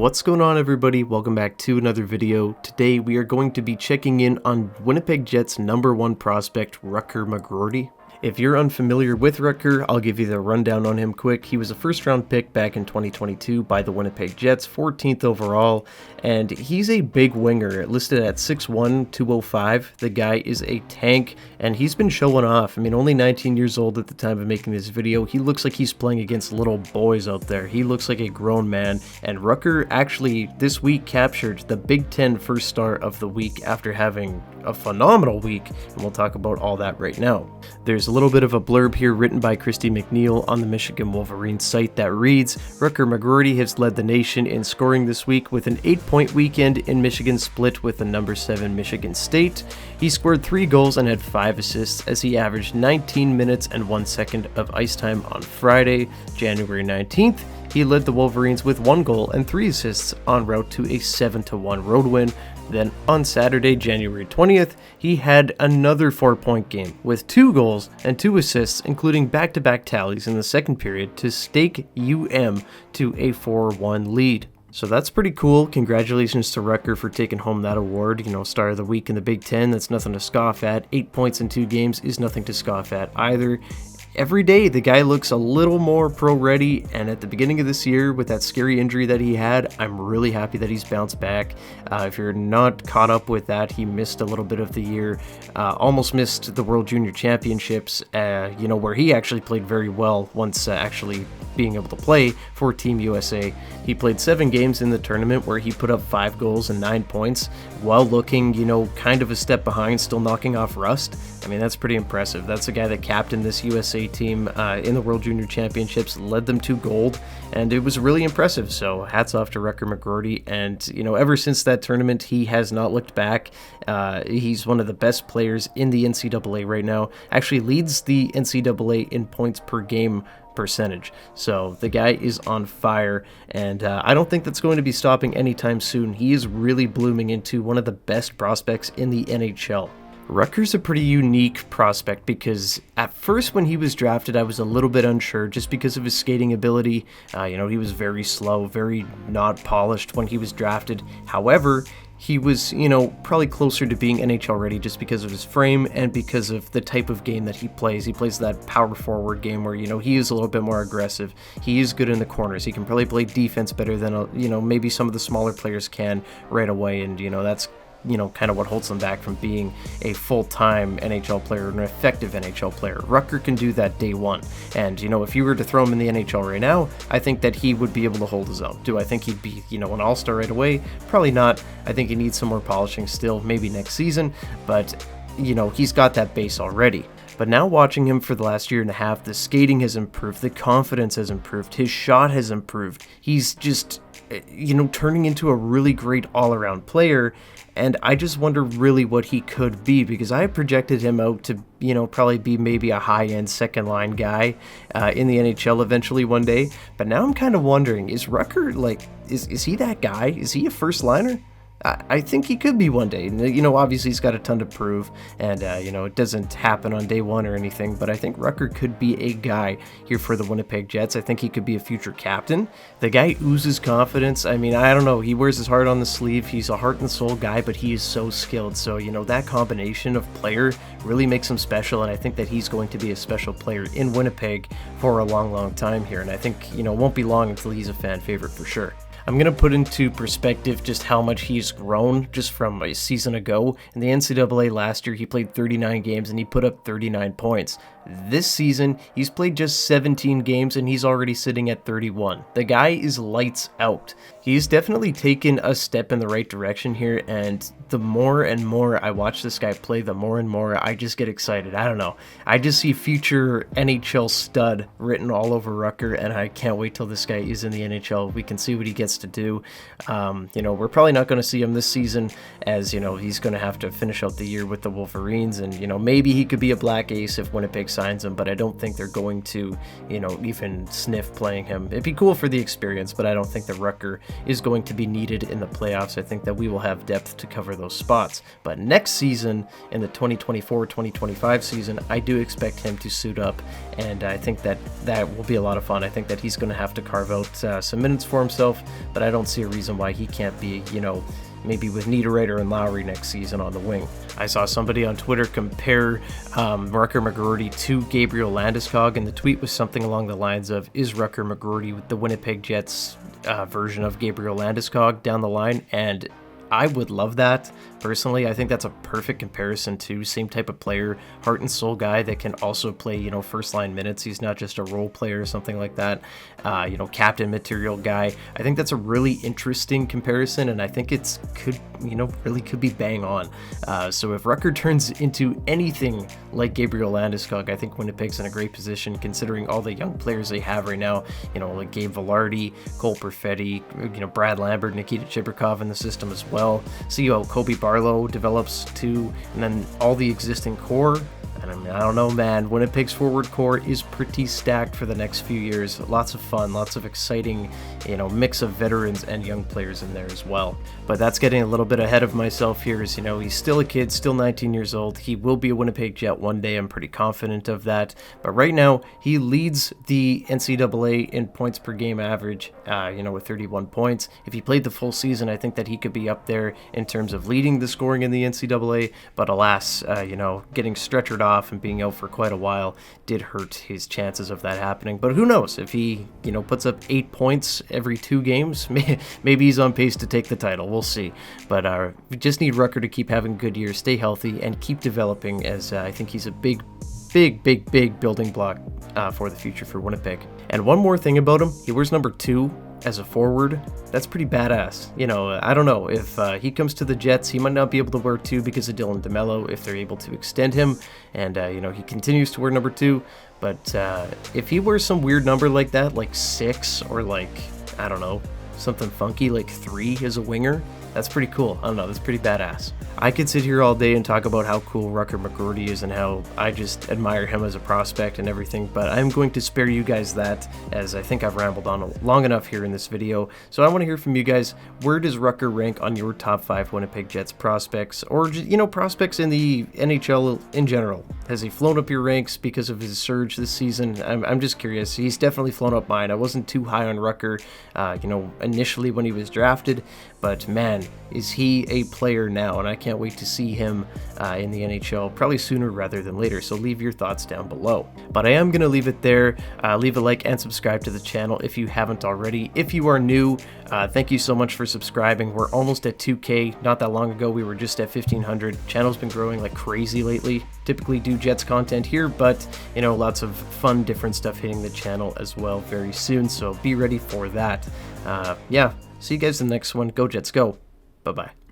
What's going on, everybody? Welcome back to another video. Today we are going to be checking in on Winnipeg Jets #1 prospect Rutger McGroarty. If you're unfamiliar with Rutger, I'll give you the rundown on him quick. He was a first-round pick back in 2022 by the Winnipeg Jets, 14th overall, and he's a big winger, listed at 6'1", 205. The guy is a tank, and he's been showing off. I mean, only 19 years old at the time of making this video. He looks like he's playing against little boys out there. He looks like a grown man, and Rutger actually this week captured the Big Ten first star of the week after having a phenomenal week, and we'll talk about all that right now. There's a little bit of a blurb here written by Christy McNeil on the Michigan Wolverines site that reads, Rutger McGroarty has led the nation in scoring this week with an 8-point weekend in Michigan split with the number 7 Michigan State. He scored 3 goals and had 5 assists as he averaged 19 minutes and 1 second of ice time on Friday, January 19th. He led the Wolverines with 1 goal and 3 assists en route to a 7-1 road win. Then on Saturday, January 20th, he had another 4-point game with 2 goals and 2 assists, including back-to-back tallies in the second period to stake UM to a 4-1 lead. So that's pretty cool. Congratulations to Rutger for taking home that award. You know, star of the week in the Big Ten. That's nothing to scoff at. 8 points in 2 games is nothing to scoff at either. Every day, the guy looks a little more pro-ready, and at the beginning of this year, with that scary injury that he had, I'm really happy that he's bounced back. If you're not caught up with that, he missed a little bit of the year, almost missed the World Junior Championships, where he actually played very well once actually being able to play for Team USA. He played 7 games in the tournament where he put up 5 goals and 9 points while looking, kind of a step behind, still knocking off rust. I mean, that's pretty impressive. That's a guy that captained this USA team in the World Junior Championships, led them to gold, and it was really impressive. So hats off to Rutger McGroarty, and ever since that tournament, he has not looked back. He's one of the best players in the NCAA right now, actually leads the NCAA in points per game percentage. So the guy is on fire, and I don't think that's going to be stopping anytime soon. He is really blooming into one of the best prospects in the NHL. Rutger's a pretty unique prospect because at first when he was drafted, I was a little bit unsure just because of his skating ability. He was very slow, very not polished when he was drafted. However, he was, probably closer to being NHL ready just because of his frame and because of the type of game that he plays. He plays that power forward game where, he is a little bit more aggressive. He is good in the corners. He can probably play defense better than, maybe some of the smaller players can right away. And, that's kind of what holds them back from being a full-time NHL player, an effective NHL player. Rutger can do that day one. And, if you were to throw him in the NHL right now, I think that he would be able to hold his own. Do I think he'd be, an all-star right away? Probably not. I think he needs some more polishing still, maybe next season. But, he's got that base already. But now watching him for the last year and a half, the skating has improved, the confidence has improved, his shot has improved. He's just, turning into a really great all-around player. And I just wonder really what he could be, because I projected him out to, probably be maybe a high-end second-line guy in the NHL eventually one day. But now I'm kind of wondering, is Rutger, is he that guy? Is he a first-liner? I think he could be one day. Obviously he's got a ton to prove, and, it doesn't happen on day one or anything, but I think Rutger could be a guy here for the Winnipeg Jets. I think he could be a future captain. The guy oozes confidence. I mean, I don't know. He wears his heart on the sleeve. He's a heart and soul guy, but he is so skilled. So, that combination of player really makes him special, and I think that he's going to be a special player in Winnipeg for a long, long time here, and I think, it won't be long until he's a fan favorite for sure. I'm going to put into perspective just how much he's grown just from a season ago. In the NCAA last year, he played 39 games and he put up 39 points. This season, he's played just 17 games and he's already sitting at 31. The guy is lights out. He's definitely taken a step in the right direction here, and the more and more I watch this guy play, the more and more I just get excited. I don't know. I just see future NHL stud written all over Rutger, and I can't wait till this guy is in the NHL. We can see what he gets to do. We're probably not going to see him this season, as, he's going to have to finish out the year with the Wolverines, and, maybe he could be a black ace if Winnipeg signs him, but I don't think they're going to, even sniff playing him. It'd be cool for the experience, but I don't think that Rutger is going to be needed in the playoffs. I think that we will have depth to cover those spots. But next season, in the 2024-2025 season, I do expect him to suit up, and I think that will be a lot of fun. I think that he's going to have to carve out some minutes for himself, but I don't see a reason why he can't be, maybe with Niederreiter and Lowry next season on the wing. I saw somebody on Twitter compare Rutger McGroarty to Gabriel Landeskog, and the tweet was something along the lines of, is Rutger McGroarty with the Winnipeg Jets version of Gabriel Landeskog down the line? And I would love that. Personally, I think that's a perfect comparison to same type of player, heart and soul guy that can also play, first line minutes. He's not just a role player or something like that. Captain material guy. I think that's a really interesting comparison, and I think really could be bang on. So if Rutger turns into anything like Gabriel Landeskog, I think Winnipeg's in a great position considering all the young players they have right now. Like Gabe Vilardi, Cole Perfetti, Brad Lambert, Nikita Chibrikov in the system as well. See how Kobe Barlow develops too, and then all the existing core. And I don't know, man. Winnipeg's forward core is pretty stacked for the next few years. Lots of fun, lots of exciting, mix of veterans and young players in there as well. But that's getting a little bit ahead of myself here. As he's still a kid, still 19 years old. He will be a Winnipeg Jet one day. I'm pretty confident of that. But right now, he leads the NCAA in points per game average, with 31 points. If he played the full season, I think that he could be up there in terms of leading the scoring in the NCAA. But alas, getting stretchered off and being out for quite a while did hurt his chances of that happening. But who knows, if he puts up 8 points every 2 games, maybe he's on pace to take the title. We'll see. But we just need Rutger to keep having good years, stay healthy, and keep developing, as I think he's a big building block for the future for Winnipeg. And one more thing about him, he wears number 2 as a forward. That's pretty badass. I don't know, if he comes to the Jets, he might not be able to wear 2 because of Dylan DeMello, if they're able to extend him, and he continues to wear number 2. But if he wears some weird number like that, like 6, or like, I don't know, something funky like 3 as a winger, that's pretty cool. I don't know, that's pretty badass. I could sit here all day and talk about how cool Rutger McGroarty is and how I just admire him as a prospect and everything, but I'm going to spare you guys that, as I think I've rambled on long enough here in this video. So I want to hear from you guys. Where does Rutger rank on your top 5 Winnipeg Jets prospects, or prospects in the NHL in general? Has he flown up your ranks because of his surge this season? I'm just curious. He's definitely flown up mine. I wasn't too high on Rutger, initially when he was drafted, but man, is he a player now, and I can't wait to see him in the NHL, probably sooner rather than later, so leave your thoughts down below. But I am going to leave it there. Leave a like and subscribe to the channel if you haven't already. If you are new, thank you so much for subscribing. We're almost at 2K. Not that long ago, we were just at 1,500. Channel's been growing like crazy lately. Typically do Jets content here, but lots of fun, different stuff hitting the channel as well very soon, so be ready for that. Yeah, see you guys in the next one. Go Jets, go. Bye-bye.